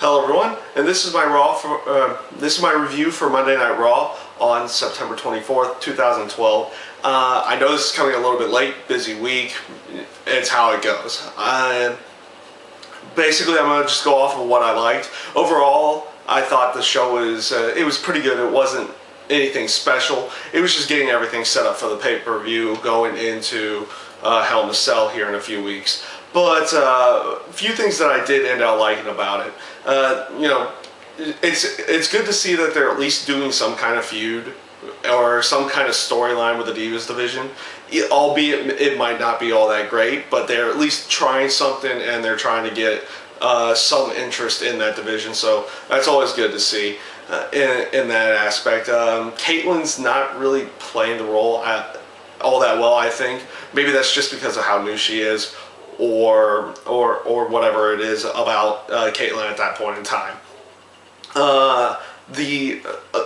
Hello everyone, and this is my review for Monday Night Raw on September 24th, 2012. I know this is coming a little bit late, busy week. It's how it goes. Basically, I'm gonna just go off of what I liked. Overall, I thought the show was it was pretty good. It wasn't anything special. It was just getting everything set up for the pay-per-view going into Hell in a Cell here in a few weeks. But a few things that I did end up liking about it. It's good to see that they're at least doing some kind of feud or some kind of storyline with the Divas division. Albeit it might not be all that great, but they're at least trying something and they're trying to get some interest in that division. So that's always good to see in that aspect. Caitlin's not really playing the role all that well, I think. Maybe that's just because of how new she is, or whatever it is about Caitlyn at that point in time.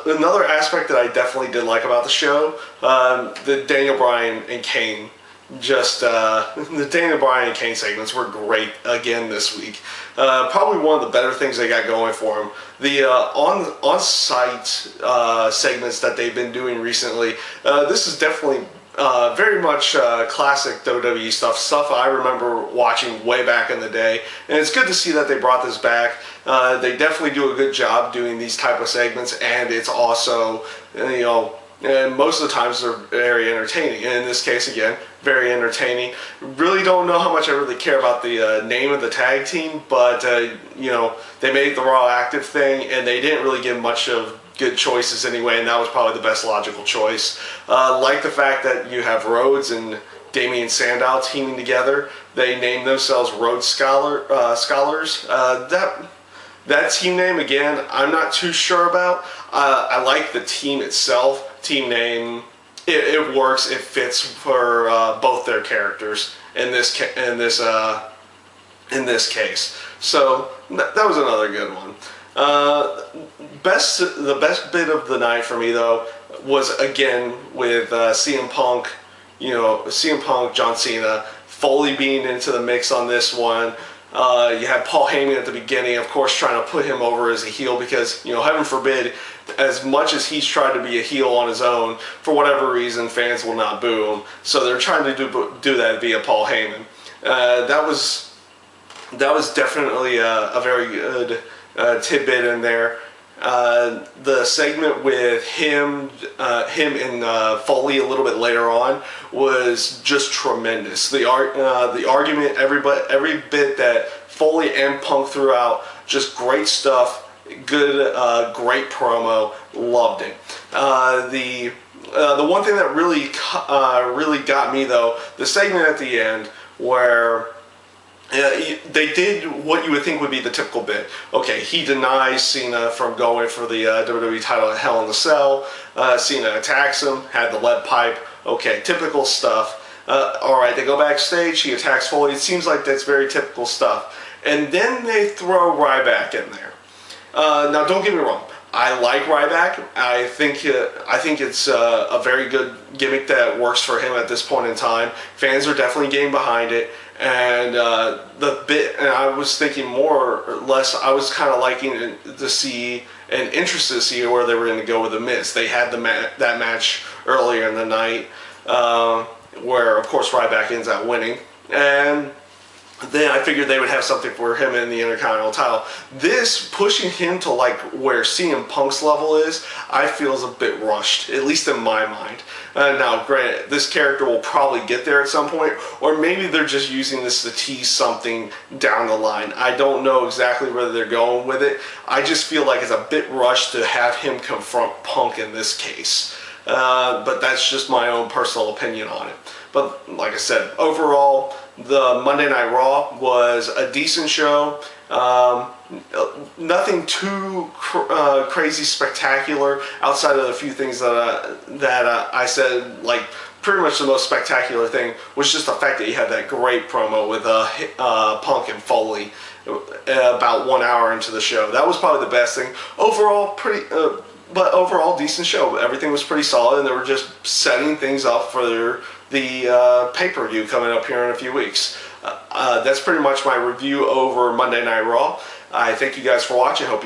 Another aspect that I definitely did like about the show, the Daniel Bryan and Kane, the Daniel Bryan and Kane segments were great again this week. Probably one of the better things they got going for them. The on-site segments that they've been doing recently, this is definitely very much classic WWE stuff I remember watching way back in the day, and it's good to see that they brought this back. They definitely do a good job doing these type of segments, and it's also, and most of the times they're very entertaining, and in this case again, very entertaining. Really don't know how much I really care about the name of the tag team, but they made the Raw Active thing, and they didn't really give much of good choices anyway, and that was probably the best logical choice. Like the fact that you have Rhodes and Damian Sandow teaming together. They named themselves Rhodes Scholars. That team name, again, I'm not too sure about. I like the team itself. Team name, it works. It fits for both their characters in this case. So that was another good one. The best bit of the night for me, though, was again with CM Punk. CM Punk, John Cena, Foley being into the mix on this one. You had Paul Heyman at the beginning, of course, trying to put him over as a heel because, heaven forbid, as much as he's tried to be a heel on his own, for whatever reason, fans will not boo him. So they're trying to do that via Paul Heyman. That was definitely a very good tidbit in there. The segment with him and Foley a little bit later on was just tremendous. The argument, every bit that Foley and Punk threw out, just great stuff. Good, great promo. Loved it. The one thing that really got me, though, the segment at the end where they did what you would think would be the typical bit. Okay, he denies Cena from going for the WWE title at Hell in a Cell. Cena attacks him, had the lead pipe. Okay, typical stuff. Alright, they go backstage, he attacks Foley. It seems like that's very typical stuff. And then they throw Ryback in there. Now, don't get me wrong. I like Ryback. I think it's a very good gimmick that works for him at this point in time. Fans are definitely getting behind it. And and I was thinking more or less, I was kind of liking to see and interested to see where they were going to go with The Miz. They had that match earlier in the night where, of course, Ryback ends up winning. And then I figured they would have something for him in the Intercontinental title. This, pushing him to like where CM Punk's level is, I feel is a bit rushed, at least in my mind. Now, granted, this character will probably get there at some point, or maybe they're just using this to tease something down the line. I don't know exactly where they're going with it. I just feel like it's a bit rushed to have him confront Punk in this case. But that's just my own personal opinion on it. But like I said, overall, the Monday Night Raw was a decent show. Nothing too crazy spectacular outside of a few things that I said. Like, pretty much the most spectacular thing was just the fact that you had that great promo with Punk and Foley about 1 hour into the show. That was probably the best thing. Overall, but overall, decent show. Everything was pretty solid, and they were just setting things up for the pay-per-view coming up here in a few weeks. That's pretty much my review over Monday Night Raw. I thank you guys for watching. Hope you